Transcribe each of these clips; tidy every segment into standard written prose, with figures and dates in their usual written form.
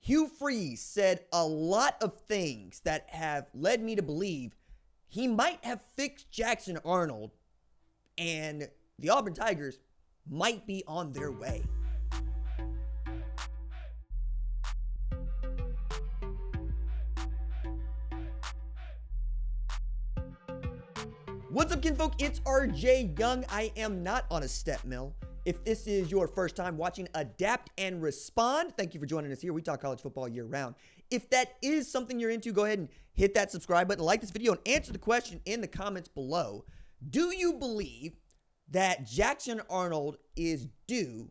Hugh Freeze said a lot of things that have led me to believe he might have fixed Jackson Arnold, and the Auburn Tigers might be on their way. What's up, kinfolk? It's RJ Young. I am not on a step mill. If this is your first time watching Adapt and Respond, thank you for joining us here. We talk college football year round. If that is something you're into, go ahead and hit that subscribe button, like this video, and answer the question in the comments below. Do you believe that Jackson Arnold is due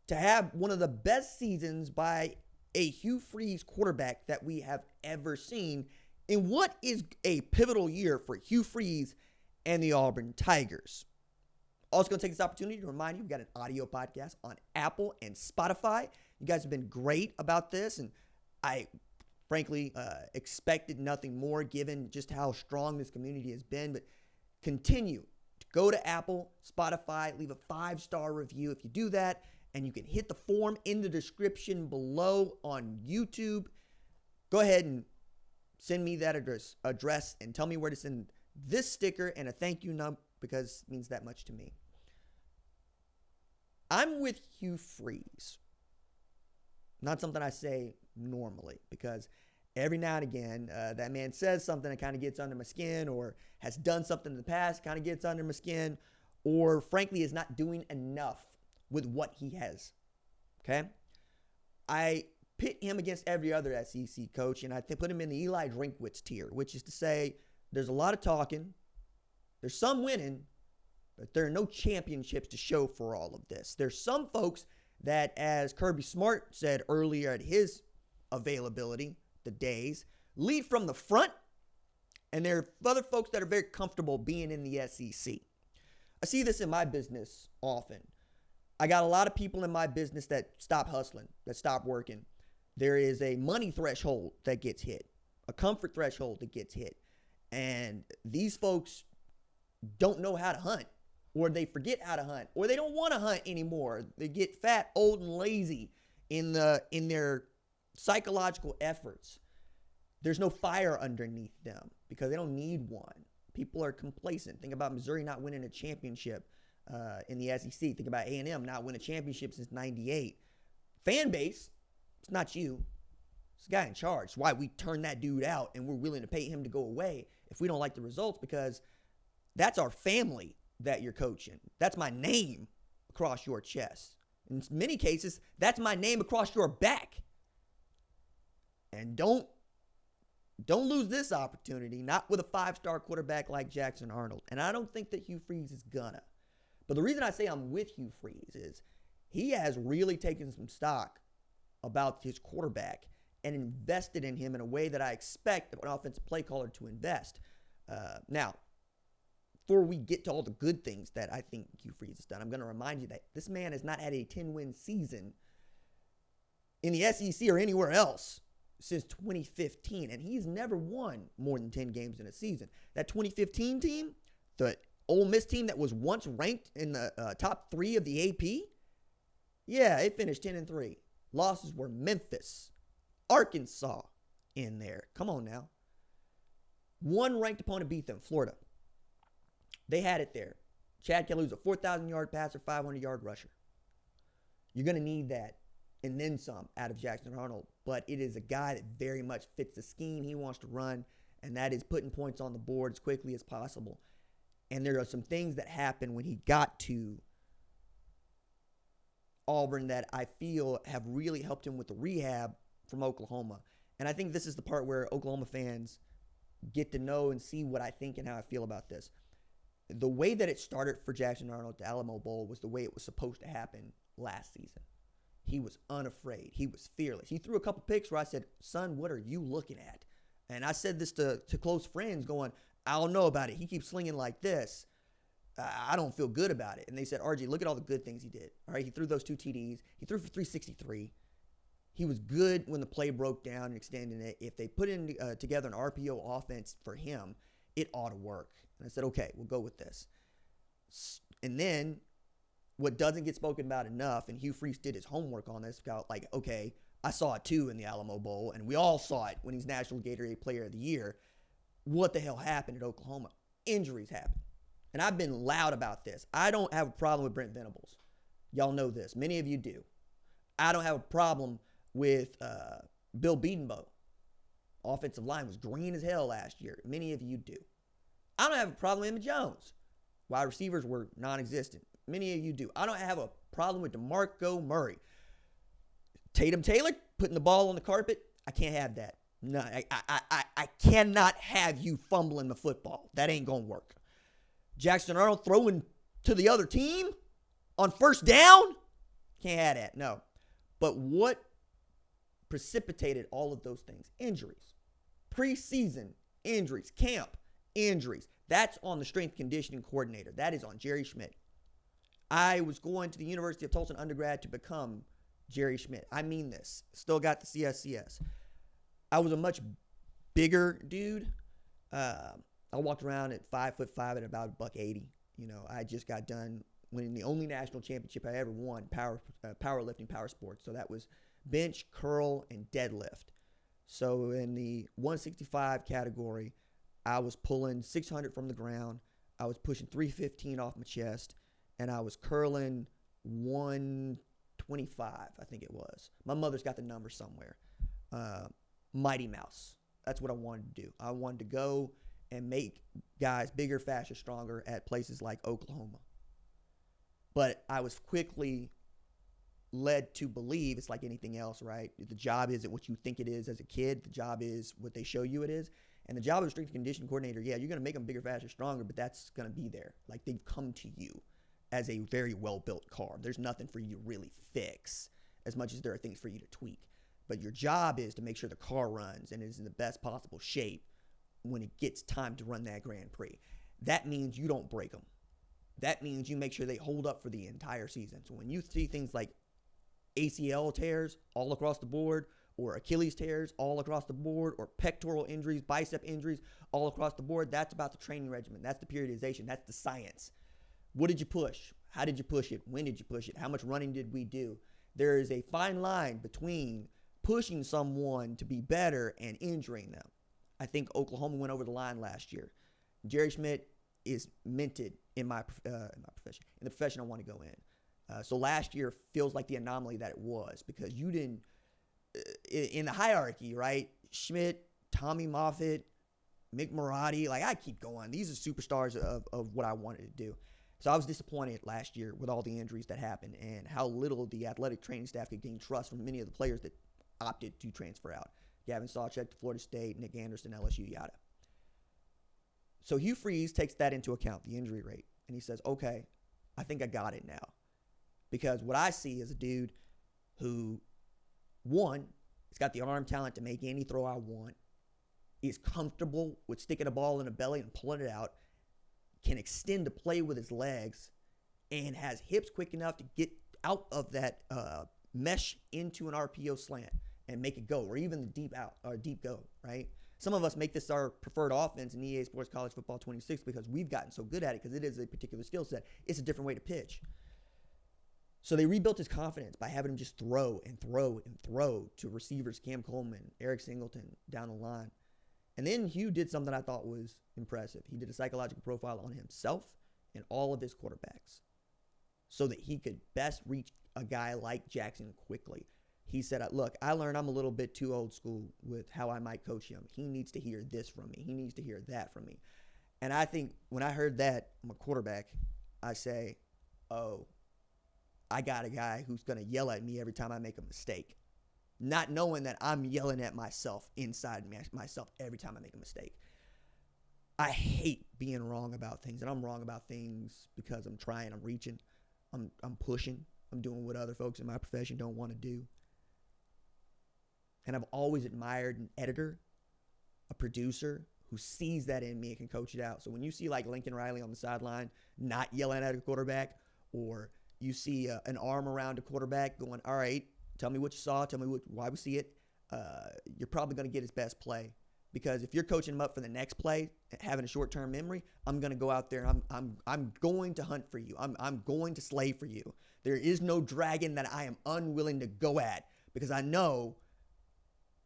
to have one of the best seasons by a Hugh Freeze quarterback that we have ever seen in what is a pivotal year for Hugh Freeze and the Auburn Tigers? Also going to take this opportunity to remind you, we've got an audio podcast on Apple and Spotify. You guys have been great about this, and I frankly expected nothing more given just how strong this community has been. But continue to go to Apple, Spotify, leave a 5-star review if you do that, and you can hit the form in the description below on YouTube. Go ahead and send me that address and tell me where to send this sticker and a thank you note, because it means that much to me. I'm with Hugh Freeze. Not something I say normally, because every now and again, that man says something that kind of gets under my skin, or has done something in the past kind of gets under my skin, or frankly is not doing enough with what he has. Okay? I pit him against every other SEC coach, and I put him in the Eli Drinkwitz tier, which is to say there's a lot of talking, there's some winning, but there are no championships to show for all of this. There's some folks that, as Kirby Smart said earlier at his availability, the days, lead from the front, and there are other folks that are very comfortable being in the SEC. I see this in my business often. I got a lot of people in my business that stop hustling, that stop working. There is a money threshold that gets hit, a comfort threshold that gets hit. And these folks don't know how to hunt, or they forget how to hunt, or they don't want to hunt anymore. They get fat, old, and lazy in their psychological efforts. There's no fire underneath them because they don't need one. People are complacent. Think about Missouri not winning a championship in the SEC. Think about A&M not winning a championship since '98. Fan base, it's not you. It's the guy in charge. It's why we turned that dude out, and we're willing to pay him to go away if we don't like the results, because that's our family that you're coaching. That's my name across your chest. In many cases, that's my name across your back. And don't lose this opportunity, not with a 5-star quarterback like Jackson Arnold. And I don't think that Hugh Freeze is gonna. But the reason I say I'm with Hugh Freeze is he has really taken some stock about his quarterback and invested in him in a way that I expect an offensive play caller to invest. Now, before we get to all the good things that I think Hugh Freeze has done, I'm going to remind you that this man has not had a 10-win season in the SEC or anywhere else since 2015, and he's never won more than 10 games in a season. That 2015 team, the Ole Miss team that was once ranked in the top 3 of the AP, yeah, it finished 10-3. Losses were Memphis, Arkansas in there. Come on now. One ranked opponent beat them, Florida. They had it there. Chad Kelly was a 4,000-yard passer, 500-yard rusher. You're going to need that and then some out of Jackson Arnold, but it is a guy that very much fits the scheme he wants to run, and that is putting points on the board as quickly as possible. And there are some things that happened when he got to Auburn that I feel have really helped him with the rehab from Oklahoma. And I think this is the part where Oklahoma fans get to know and see what I think and how I feel about this. The way that it started for Jackson Arnold to Alamo Bowl was the way it was supposed to happen last season. He was unafraid. He was fearless. He threw a couple picks where I said, son, what are you looking at? And I said this to close friends going, I don't know about it. He keeps slinging like this. I don't feel good about it. And they said, RG, look at all the good things he did. All right, he threw those 2 TDs. He threw for 363. He was good when the play broke down and extending it. If they put in together an RPO offense for him, it ought to work. And I said, okay, we'll go with this. And then what doesn't get spoken about enough, and Hugh Freeze did his homework on this, got like, okay, I saw it too in the Alamo Bowl, and we all saw it when he's National Gatorade Player of the Year. What the hell happened at Oklahoma? Injuries happen. And I've been loud about this. I don't have a problem with Brent Venables. Y'all know this. Many of you do. I don't have a problem with Bill Bedenbaugh. Offensive line was green as hell last year. Many of you do. I don't have a problem with Emmett Jones. Wide receivers were non-existent. Many of you do. I don't have a problem with DeMarco Murray. Tatum Taylor putting the ball on the carpet. I can't have that. No, I cannot have you fumbling the football. That ain't going to work. Jackson Arnold throwing to the other team on first down. Can't have that. No. But what precipitated all of those things? Injuries. Preseason injuries. Camp injuries. That's on the strength conditioning coordinator. That is on Jerry Schmidt. I was going to the University of Tulsa undergrad to become Jerry Schmidt. I mean this. Still got the CSCS. I was a much bigger dude. I walked around at 5'5" at about $180. You know, I just got done winning the only national championship I ever won, powerlifting, power sports. So that was bench, curl, and deadlift. So in the 165 category, I was pulling 600 from the ground. I was pushing 315 off my chest, and I was curling 125, I think it was. My mother's got the number somewhere. Mighty Mouse. That's what I wanted to do. I wanted to go and make guys bigger, faster, stronger at places like Oklahoma. But I was quickly led to believe it's like anything else, right? The job isn't what you think it is as a kid. The job is what they show you it is. And the job of a strength and conditioning coordinator, yeah, you're going to make them bigger, faster, stronger, but that's going to be there. Like, they come to you as a very well-built car. There's nothing for you to really fix as much as there are things for you to tweak. But your job is to make sure the car runs and is in the best possible shape when it gets time to run that Grand Prix. That means you don't break them. That means you make sure they hold up for the entire season. So when you see things like ACL tears all across the board, or Achilles tears all across the board, or pectoral injuries, bicep injuries all across the board, that's about the training regimen. That's the periodization. That's the science. What did you push? How did you push it? When did you push it? How much running did we do? There is a fine line between pushing someone to be better and injuring them. I think Oklahoma went over the line last year. Jerry Schmidt is minted in my profession, in the profession I want to go in. So last year feels like the anomaly that it was, because you didn't, in the hierarchy, right? Schmidt, Tommy Moffitt, Mick Marotti, like, I keep going. These are superstars of what I wanted to do. So I was disappointed last year with all the injuries that happened and how little the athletic training staff could gain trust from many of the players that opted to transfer out. Gavin Sawchuk to Florida State, Nick Anderson, LSU, yada. So Hugh Freeze takes that into account, the injury rate, and he says, okay, I think I got it now. Because what I see is a dude who, one, he's got the arm talent to make any throw I want, is comfortable with sticking a ball in the belly and pulling it out, can extend the play with his legs, and has hips quick enough to get out of that mesh into an RPO slant and make it go, or even the deep out or deep go, right? Some of us make this our preferred offense in EA Sports College Football 26 because we've gotten so good at it, because it is a particular skill set. It's a different way to pitch. So they rebuilt his confidence by having him just throw and throw and throw to receivers, Cam Coleman, Eric Singleton down the line. And then Hugh did something I thought was impressive. He did a psychological profile on himself and all of his quarterbacks so that he could best reach a guy like Jackson quickly. He said, look, I learned I'm a little bit too old school with how I might coach him. He needs to hear this from me. He needs to hear that from me. And I think when I heard that, I'm a quarterback, I say, oh, I got a guy who's going to yell at me every time I make a mistake, not knowing that I'm yelling at myself inside myself every time I make a mistake. I hate being wrong about things, and I'm wrong about things because I'm trying, I'm reaching, I'm pushing, I'm doing what other folks in my profession don't want to do. And I've always admired an editor, a producer who sees that in me and can coach it out. So when you see like Lincoln Riley on the sideline not yelling at a quarterback, or you see an arm around a quarterback going, all right, tell me what you saw, tell me why we see it, you're probably going to get his best play. Because if you're coaching him up for the next play, having a short-term memory, I'm going to go out there and I'm going to hunt for you. I'm going to slay for you. There is no dragon that I am unwilling to go at because I know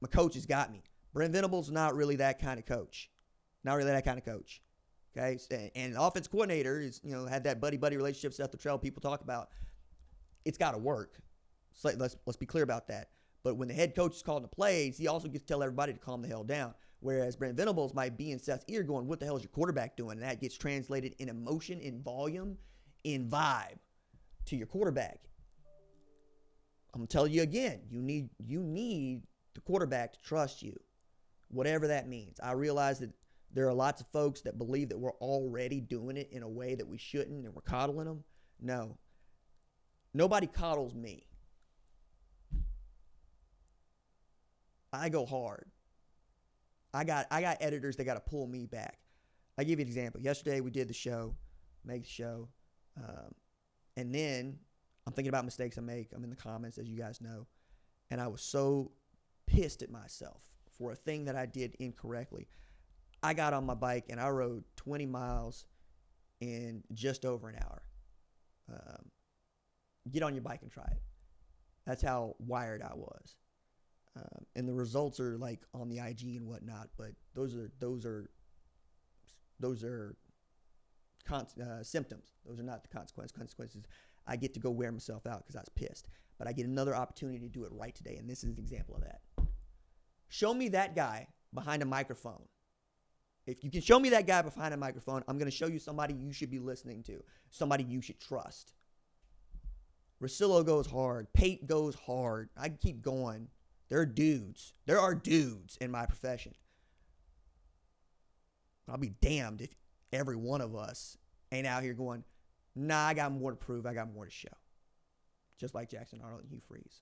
my coach has got me. Brent Venables not really that kind of coach. Not really that kind of coach. Okay, and the offense coordinator is, had that buddy relationship Seth Luttrell people talk about. It's got to work. So let's be clear about that. But when the head coach is calling the plays, he also gets to tell everybody to calm the hell down. Whereas Brent Venables might be in Seth's ear going, what the hell is your quarterback doing? And that gets translated in emotion, in volume, in vibe to your quarterback. I'm going to tell you again, you need the quarterback to trust you, whatever that means. I realize that there are lots of folks that believe that we're already doing it in a way that we shouldn't and we're coddling them. No. Nobody coddles me. I go hard. I got editors that got to pull me back. I'll give you an example. Yesterday we did the show, and then I'm thinking about mistakes I make. I'm in the comments, as you guys know, and I was so pissed at myself for a thing that I did incorrectly. I got on my bike and I rode 20 miles in just over an hour. Get on your bike and try it. That's how wired I was. And the results are like on the IG and whatnot, but those are symptoms. Those are not the consequences. Consequences, I get to go wear myself out because I was pissed. But I get another opportunity to do it right today, and this is an example of that. Show me that guy behind a microphone. If you can show me that guy behind a microphone, I'm going to show you somebody you should be listening to, somebody you should trust. Russillo goes hard. Pate goes hard. I can keep going. There are dudes. There are dudes in my profession. I'll be damned if every one of us ain't out here going, nah, I got more to prove. I got more to show. Just like Jackson Arnold and Hugh Freeze.